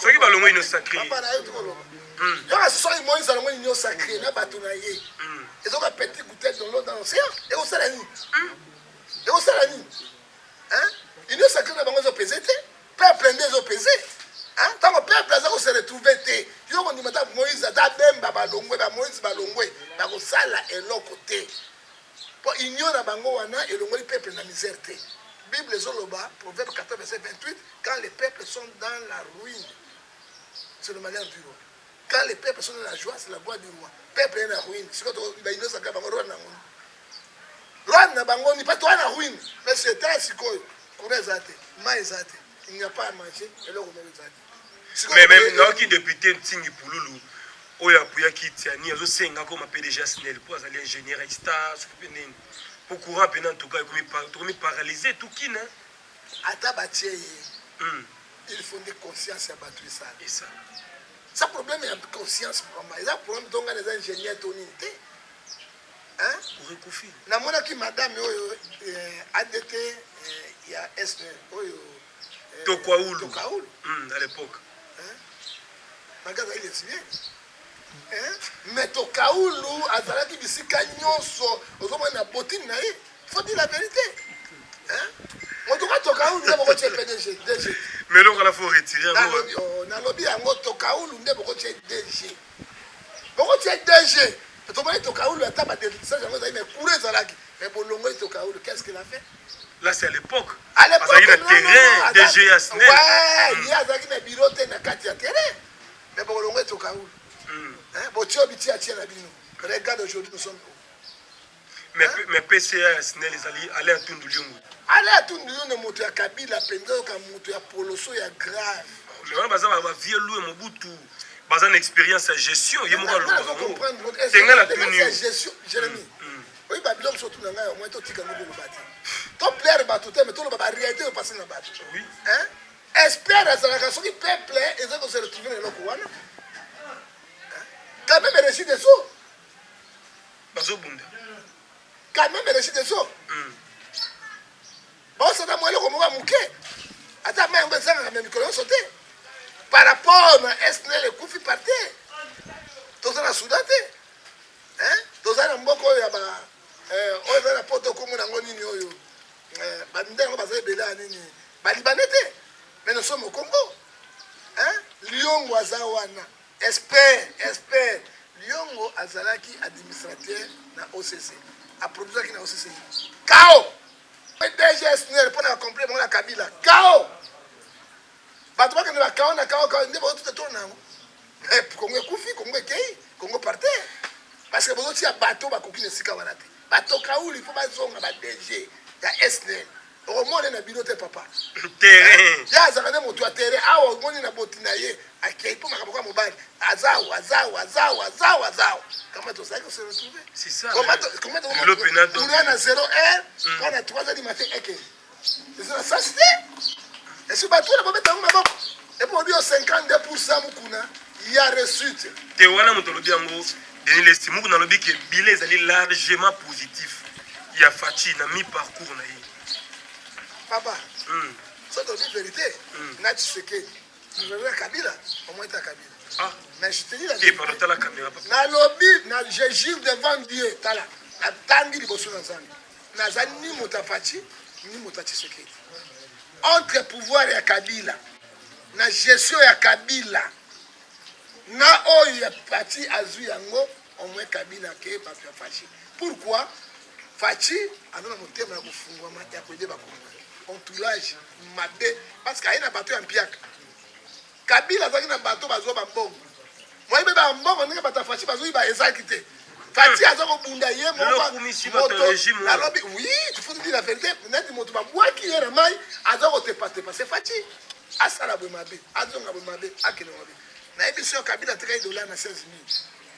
ceux qui balongo une sacrée papa na yo yo so ils moïse dans une sacrée na batunaye ils ont petit goutette dans l'eau dans l'océan et au salani hein une sacrée na bango zo peser peuple ndé zo peser. Hein? Tant que peuple a se retrouvé, il y a un Moïse a bemba balongwe, Moïse balongwe, bako sala et l'autre côté. Pour ignorer la bangoana et le peuple na misère. Bible Zoloba, Proverbe 14, verset 28, quand les peuples sont dans la ruine, c'est le malheur du roi. Quand les peuples sont dans la joie, c'est la gloire du roi. Peuple est dans la ruine. C'est quand il y a un bango roi na ngoni. Roi na bango ni pas toi na ruine, mais c'est un sikoyo. Kouré zate, maï zate. Il n'y a pas à manger et là on met zate. Mais même non qui député Tingi Pouloulou oya puya ki tiani azo senga comme PDG Snell pour aller ingénieur star pour courant pendant tout cas comme paralysé tout qui né ata batie il faut des conscience à battre ça et ça ça problème est de conscience pour moi ça problème donc les ingénieurs tonité hein pour recouffer na mona ki madame oyo ADT il y a Snell oyo Tokaoulou à l'époque magaza il est bien mais Tokaoulou azalaki bisika nyonso ozomona na botine na ye faut dire la vérité on doit Tokaoulou ndé boko tche PDG DG mais donc la faut retirer na lobby yango Tokaoulou ndé boko tche DG boko tche DG to mona Tokaoulou ata ba décision yango mais couré zalaki mais bolongo Tokaoulou qu'est-ce qu'il a fait? Là c'est à l'époque. À l'époque, il y a terrain, DG à Snell. Ouais, il y a un bureau na kati ya terrain. Mais bon, on est au Kaoul. Bon, tu habites à Tienabino. Regarde aujourd'hui, nous sommes. Mais PCA à Snell, ils allaient à Tundoulion. Allez à Tundoulion, nous montons à Kabila, Pendo, comme montons à Poloso, il y a grave. Mais on va vieux louer Mobutu. Basant expérience à gestion, il y a mon comprendre. C'est la gestion, Jérémy. Oui, Babylone surtout dans la moins tout tika ngolo bati. Ton plaire batou mais tout le ba réalité au passer na bati. Oui. Hein? Espère à la so qui peuple et ça se retrouver dans le Kouana. Quand même réussi des sous. Bazo bunda. Quand même réussi des sous. Bon ça da moi le comme muké. Ata même ça même micro sauter. Par rapport à Esnel et Koufi parté. Tout ça la soudate. Hein? Tout ça na mboko ya ba oyo za na poto ko mona ngoni ni oyo bandenge baza bela nini balibanete mais nous sommes au Congo hein Liongo azawana expert Liongo azalaki administrateur na OCC a produire qui na OCC KO PDG Snell pour na complément la Kabila KO bato ba kana KO na KO ndi ba tout tourna Congo kufi Congo kei Congo partait parce que vous avez un bateau qui ne s'est pas bateau Kaoul il faut pas zonga ba DG ya SNL omone na bino te papa terrain ya azaka nde moto ya terrain awa omoni na boti na ye akei mpo makambo kwa mobali azawa kama tozalaki kose retrouve c'est ça comment na 0 quand na 3 heures du matin eke ça c'était et sur bateau na bobeta ngo maboko et pour dire 52% mukuna ya réussite te wana moto lobi yango Denis Lestimuku na lobi ke bile ezali largement positif ya Fachi na mi parcours na ye papa ça doit dire vérité na Tshisekedi je Kabila au moins ta Kabila ah mais je te dis la vérité par la caméra papa na lobi na je jure devant Dieu tala na tangi liboso na nzambe nazali ni moto Fachi ni moto Tshisekedi entre pouvoir ya Kabila na gestion ya Kabila na oyo ya parti azwi yango au moins Kabila ke bato ya Fachi pourquoi Fachi ana motema ya kufungwa mata ya kwede bakoma entourage mabe parce que aina bato ya mpiaka Kabila zaki na bato bazo ba mbongo moi be ba mbongo ndenge bato Fachi bazo ba ezaki te Fachi azoko bunda ye moto régime la lobby oui tu faut dire la vérité net moto ba bwaki yera mai azoko te pate parce que Fachi asala bo mabe azonga bo mabe akele mabe na émission Kabila teka $16,000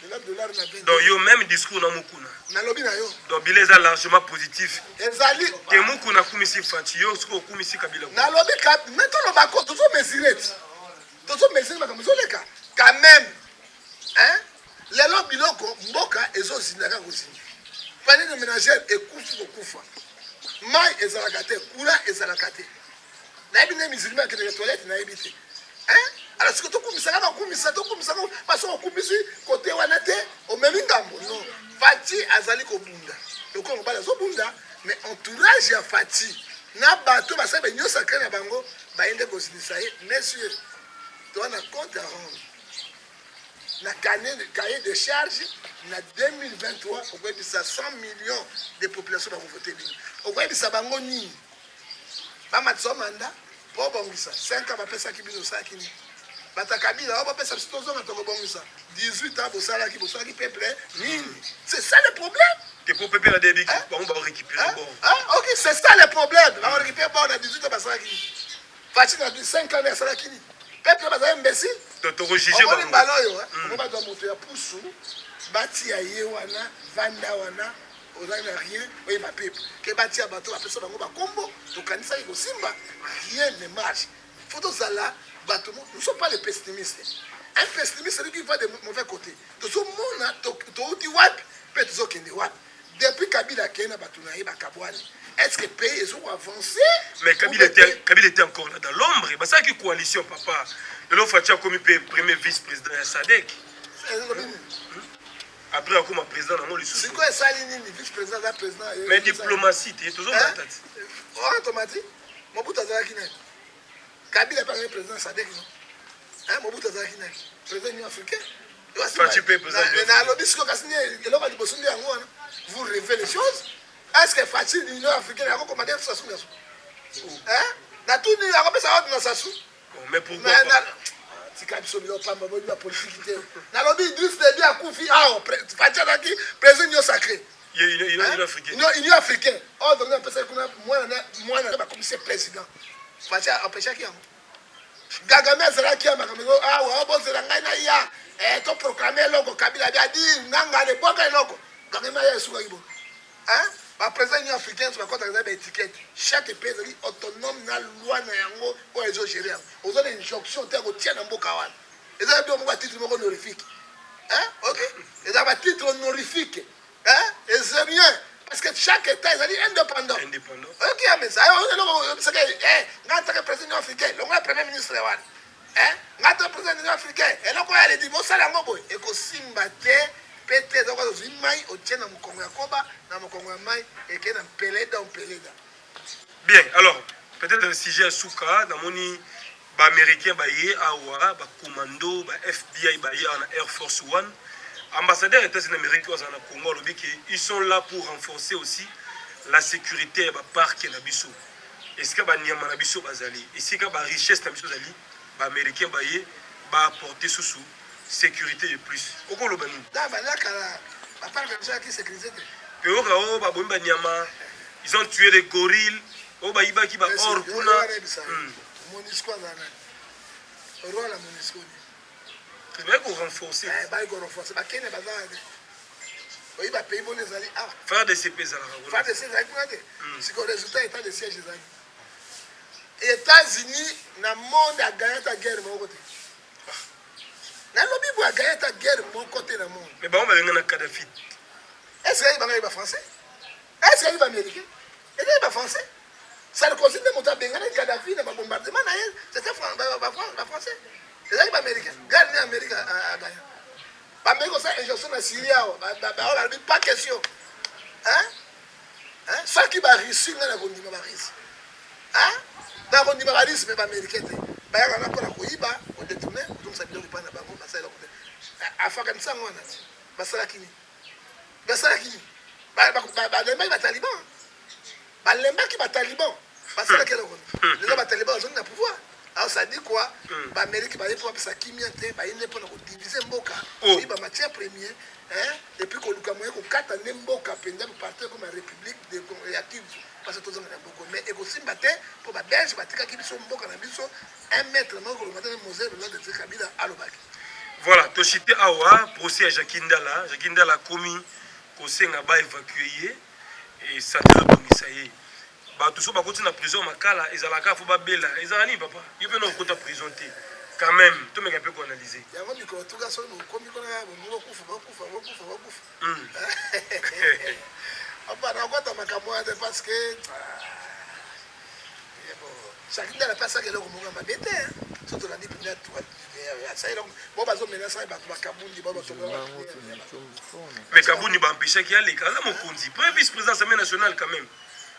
$20 na 20 donc yo même discours na mukuna na lobby na yo donc bile eza largement positif ezali te mukuna kumisi Fachi yo siko kumisi Kabila na lobby cap maintenant bako tozo mesurer bako leka quand même hein les lobby biloko mboka ezozinaka kozinga panier de ménagère ekufa mai ezalaka te courant ezalaka te na yebi ne musulman akendeke toilette na yebi te hein alors siko tokumisaka parce que okumisi kote wana te omemi ngambo non Fachi azali kobunda lokola mobali azobunda mais entourage ya Fachi na bato basala benyonso akre na bango bayende kosilisa ye monsieur towana compte à rendre na cahier de charge na 2023 okoyebisa 100 millions de population bakovote bino okoyebisa bango nini bamatisa manda mpo bongisa 5 ans bapesaki bino osalaki nini bata Kabila bapesa biso tozonga tokobongisa 18 ans bosalaki peuple nini c'est ça le problème te po peuple la debi bango ba récupérer bon ok c'est ça le problème ba récupérer bon na 18 ans basalaki Fachi na 5 ans basalaki nini peuple bazali imbécile to rejuger bango mbaloyo on va doit monter ya pusu bati ya ye wana vanda wana ozali na rien oye ba peuple ke bati ya bato bapesa bango bakombo tokanisa ko simba rien ne marche faut tozala bato nous sommes pas les pessimistes un pessimiste c'est lui qui va de mauvais côté tozo mona touti wapi pe tozo kende wapi depuis Kabila kena bato na ye bakabwani est-ce que pays ils ont avancé mais Kabila était encore là dans l'ombre bah ça qui coalition papa le Fachi a comme premier vice-président ya SADC après comme président na moli c'est quoi ça ni vice-président la président mais diplomatie tu toujours batati automatique Mobutu azalaki na Kabila pas président SADC non hein Mobutu azalaki na président de l'Union africaine Fachi pe président na lobby siko kasini eloko liboso ndi yango wana vous révélez les choses est-ce que Fachi de l'Union africaine a commandé Sassou Nguesso hein na tout ni a kopesa ordre na Sassou mais pourquoi tika biso bilo pamba bo ba politique te na lobby Idriss Déby akufi Fachi azalaki président Union sacrée Union africaine ordre na pesa kuna mwana ba commissaire président Fachi empêchaki yango Kagame azalaki ya makambo awa obozela ngai na ya to proclamer logo Kabila bia di nganga le boka logo Kagame ya esuka ibo hein ba président Union africaine ba kota za ba étiquette chaque pays est autonome na loi na yango o ezo gérer aux autres injonction te ko tia na mboka wana eza bio moko titre moko honorifique hein OK eza ba titre honorifique hein et c'est rien parce que chaque état est indépendant OK mais ça c'est que ngata président africain le premier ministre wana hein ngata président africain et là quoi elle dit bon ça la ngobo et ko simba te pété donc aux imai au tient na mukongo ya koba na mukongo ya mai et que na peleda bien alors peut-être le sujet souka na moni ba américain ba yé awa ba commando ba FBI ba yé na Air Force One ambassadeur États-Unis américains na Congo lobi que ils sont là pour renforcer aussi la sécurité ba parc na biso est-ce que ba nyama na biso bazali est-ce que ba richesse na biso zali ba américain ba yé ba apporter sous sécurité de plus oko lo bani da balaka ba parc na biso qui sécurité que oko ba bomba nyama ils ont tué des gorilles o ba iba ki ba or kuna Monisco azana roi la Monisco tu vas ko renforcer ba ko renforcer ba kene bazana oui ba pays bonnes ali ah faire des CP za la faire des CP kuna de si ko résultat état de siège za États-Unis na monde a gagné ta guerre mon côté na lobby bo a gagné ta guerre mon côté na monde mais ba on va ngana Kadhafi est-ce que ba français est-ce que ba américain est-ce que français Sarkozy ne monta bengana Kadhafi na bombardement na elle c'était français c'est américain garde Amérique a gagné ba meko ça injonction na Syrie ba pas question ça qui va réussir na kondima ba risque na kondima ba risque ba américain ba ya na ko na koiba on détourner donc ça biloko pa na bango ba sala ko Afghanistan wana ba sala kini ba taliban balembaki bataliban basalaki eloko lelo bataliban bazongi na pouvoir alors ça dit quoi baamérique baye mpo bapesa kimia te baye nde mpona kodivise mboka oyiba matière première et puis koluka moye kokata nde mboka mpenza parti comme la république ya Kivu parce que tozonga na mboko mais ekosimba te mpo babelge batikaki biso mboka na biso 1 mètre moko koloba te mose lola de Kabila alobaki voilà toshite awa procès ya Jacques Ndala komi kosenga ba évacuer et ça te bongisa ye ba tout so ba koti na prison makala ezalaka fo ba bela ezalani papa yo pe no kota prison te quand même to meka pe ko analyser yango miko tuka so no komi kona bongo kufa apa na kota makamwa de parce que Jacques Ndala pasa que loko monga mabete surtout la nipe na toi ça ilo bon bazo menacer ba kabundi ba to mais kabundi ba empêcher ki aller quand mon konzi premier vice-président de l'Assemblée nationale quand même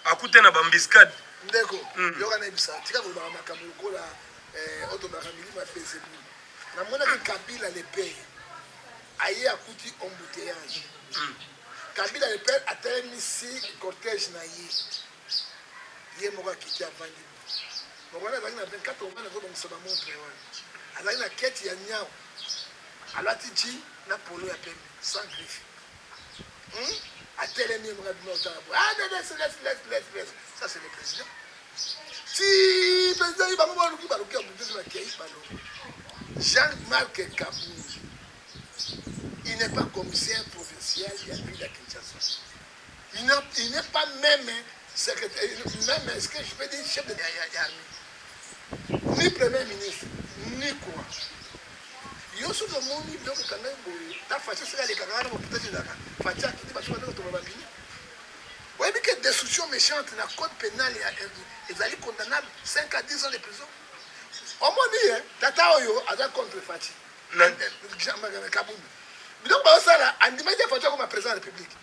akuta na bambiscade ndeko yoka na bisa tika ko ba makambo ko la auto ba kamili ma pese na mona que Kabila le paye aye akuti embouteillage Kabila le paye a terminé ici cortège na ye moka kiti avandi mwana azali na 24 ans azobongisa bamontre wana azali na kete ya nyao alati ji na polo ya pembe sans griffe atelemi moka bima otala bo laisse ça c'est le président si président bango baluki ya bundesi bakei balongo Jean-Marc Kabound il n'est pas commissaire provincial de la ville de Kinshasa il n'est pas même secrétaire même est-ce que je peux dire chef de l'armée ni premier ministre ni quoi yo so le monde donc quand même ta façon c'est les camarades vont peut-être là fatia qui dit parce que nous tombe babini ouais mais que destruction méchante dans le code pénal ils allaient condamnable 5 à 10 ans de prison au moins dit tata oyo aza contre Fati Jean-Marc Kabound donc ba ça andima dia Fati comme président de la République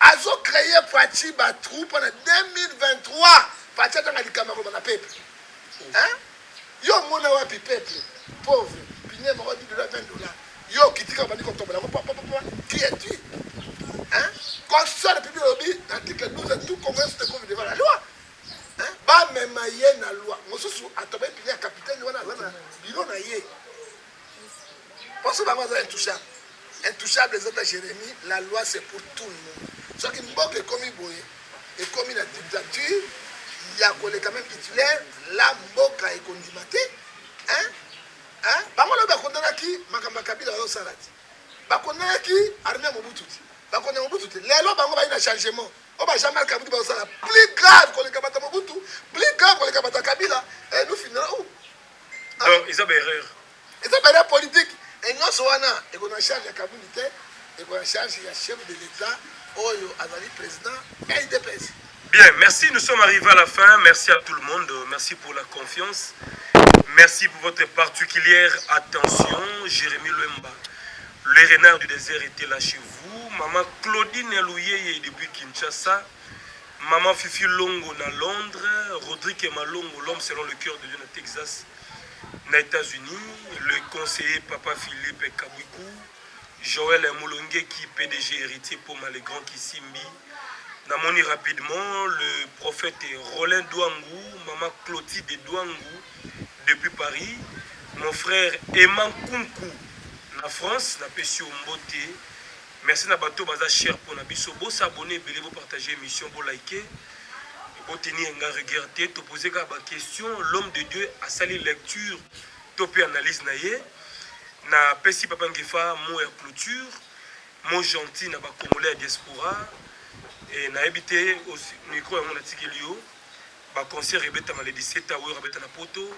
azo créé Fati ba troupe en 2023 Fati dans les camarades na peuple yo mona wapi peuple pauvre piné moko $10 $20 yo kitika bandi ko tombola ko papa qui est tu constitution de République lobby article 12 tout Congrès se trouve devant la loi ba même yé na loi mosusu atobe piné capitaine wana wana biro na yé parce que ba intouchable les états Jérémie la loi c'est pour tout le monde ce qui mboke comme boye et comme la dictature il y a quand même titulaire la mboka ekondimate bango lo bakondana ki makamba Kabila yo salati bakondana ki armée Mobutu bakondana Mobutu lelo bango ba ina changement o ba Jean-Marc Kabound ba sala plus grave ko le kabata Mobutu plus grave ko le kabata Kabila et nous finirons où donc ils ont erreur politique et non soana et qu'on a charge ya Kabound te et qu'on a charge ya chef de l'état oyo azali président NDPS. Bien, merci, nous sommes arrivés à la fin. Merci à tout le monde, merci pour la confiance. Merci pour votre particulière attention. Jérémy Lemba, le renard du désert était là chez vous. Maman Claudine Elouyeye depuis Kinshasa. Maman Fifi Longo na Londres. Rodrigue Malongo, l'homme selon le cœur de Dieu, au Texas, aux États-Unis. Le conseiller Papa Philippe Kabwikou. Joël Moulongue qui PDG héritier pour les grands Kissimbi. Namoni rapidement le prophète Roland Douangou, maman Clotilde Douangou depuis Paris, mon frère Eman Kunku na France, na Pesio Mbote. Merci na bateau baza cher pour na biso, bo s'abonner, belé, bo partager émission, bo liker. Obtenir un regard, te poser la question, l'homme de Dieu a sali lecture, topé analyse naïe, na pesi papa ngefa mot ya clôture, mot gentil na ba congolais diaspora, et na habité au micro ya mon article ba concert rebeta le 17 heures rebeta na poto,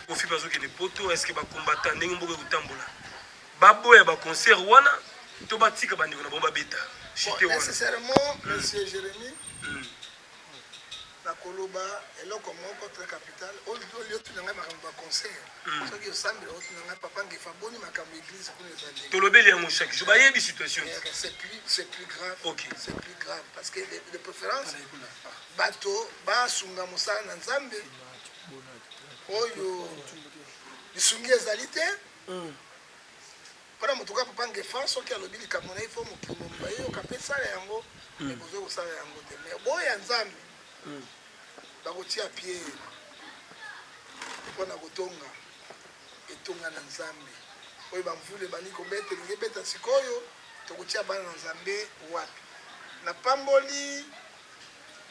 au fi bazo ke ne poto, est-ce que ba combattant ndenge mboka utambola. Babo ya ba concert wana, to batika bandeko na bomba beta. Nécessairement, monsieur Jérémy, la Koloba est là comme contre la capitale. Au lieu de faire un concert, ce qui semble être papa qui fait bon, ma église pour les années. Tu l'obéis à mon chèque. Je vais y situation. C'est plus grave. Ok. C'est plus grave parce que de préférence, bateau, basunga musana nzambe. Oyo, bisungi ezalité. Para mutuka papa ngefa soki alobi likamona ifo mokimo mbaye okapesa yango ebozo kosala yango te mais boya nzambe bakotia pied mpona kotonga etonga na nzambe oyo bamvule bani kobeta elingi ebeta sikoyo tokotia bana na nzambe wapi na pamboli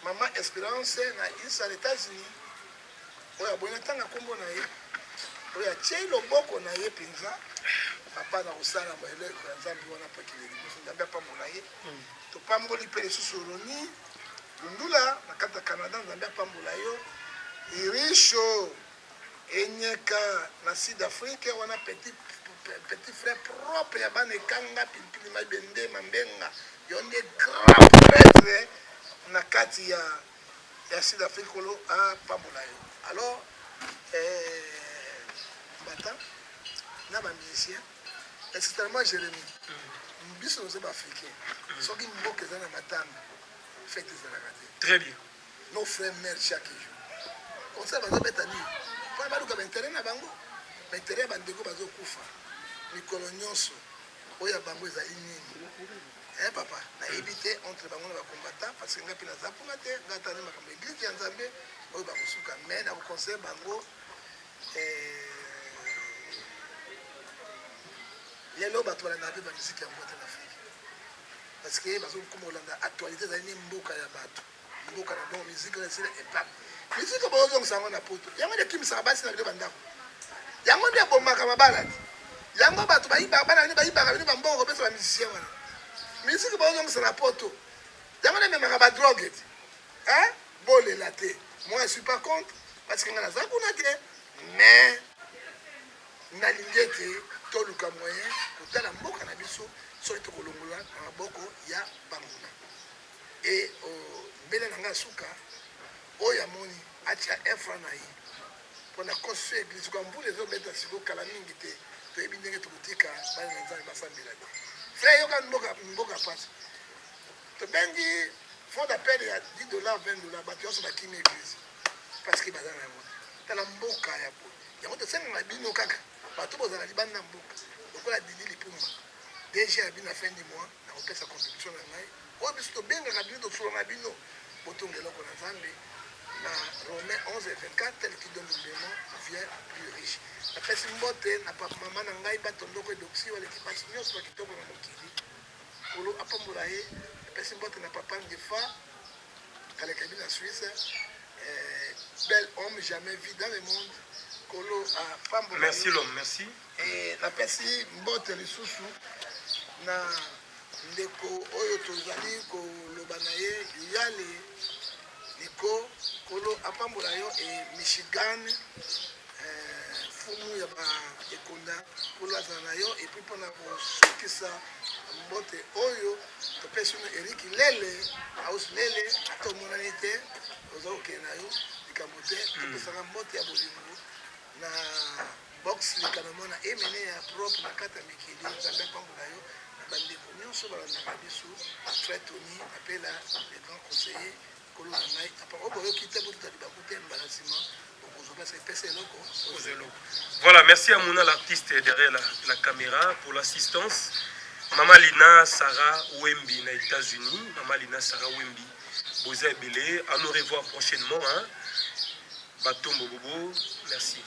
mama Espérance na isa États-Unis oyo aboyi natanga nkombo na ye oyo atie loboko na ye mpenza papa na kosala maeleko ya nzambe wana mpo ekele liboso nzambe apambola ye topamboli mpe lisusu roni lundula na kati ya Canada nzambe apambola yo irisho enyeka na Sud Afrique wana petit frère propre ya bana ekanga pilipili mabende mambenga yo nde grand prêtre na kati ya Sud Afrique kolo apambola yo alors bata na bamusicien extrêmement Jérémy biso nous sommes africains soki mboka eza na matanga fête ezalaka te Très bien. nos frères mères chaque jour concert bazobeta nini mpona baluka baintere na bango baintere ya bandeko bazokufa mikolo nyonso oyo ya bango ezali nini papa nayebi te entre bango na bacombattant parce que nga mpe naza mpona te nga tani makambo église ya nzambe oyo bakosuka mais na koconseille bango lelo bato balanda mpe bamusike ya mbote na afrique parce que bazokoma olanda actualité ezali ne mboka ya bato mboka na bon musike esila epape musike bozongisa yango na poto yango nde ekimisaka basi na bino bandako yango nde ebomaka mabala te yango bato bayibaka bana bino bayibaka bino bambongo kopesa bamusicien wana musike bozongisa na poto yango nde ememaka badrogue te bolela te moi je suis pas contre parce que nga naza kuna te mais nalingi ete toluka moyen kotala mboka na biso soki tokolongola na maboko ya banguna e mbele na nga suka oyo amoni atia efra na ye mpona construire église kwa mbula ezobeta siko kala mingi te toyebi ndenge tokotika bana na nzambe basambela te frère yoka mboka pasi tobengi fond d'appel ya $10 $20 bato nyonso bakimi église parce que baza na yango tala mboka ya po yango tosengaka bino kaka bato bozala libanda na mboka lokola dili lipumba DG ya bino na fin du mois na kopesa contribution na ngai oyo biso tobengaka bino tosolo na bino botonga eloko na nzambe na Romains 11:24 tel qui donne vraiment vient plus riche napesi mbote na papa mama na ngai batondoko edoksi waleki mpasi nyonso bakitoko na mokili kolo apambola ye napesi mbote na papa ngefa kaleka bino na Suisse bel homme jamais vu dans le monde. Merci l'homme, merci. Et la pesi mbote lisusu na ndeko oyo tozali koloba na ye yale niko kolo apambola yo Michigan fumu ya ba ekonda kolo azala na yo et puis mpona kosukisa mbote oyo topesi no Eric Lele aus Lele atomonani te ozokokende na yo likambo te topesaka mbote ya bolingo na box likanamo na emene ya propre na kata mikili nzambe apambola yo na bandeko nyonso balandaka biso frère Tony apela le grand conseiller kolo na ngai apa oboyoki te botutali bakute mbala nsima okozopesa epesa eloko. Voilà, merci à Mouna l'artiste derrière la caméra pour l'assistance. Maman Lina Sarah Wembi na États-Unis, Maman Lina Sarah Wembi Boza Ebele, à nous revoir prochainement. Batombo Bobo, merci.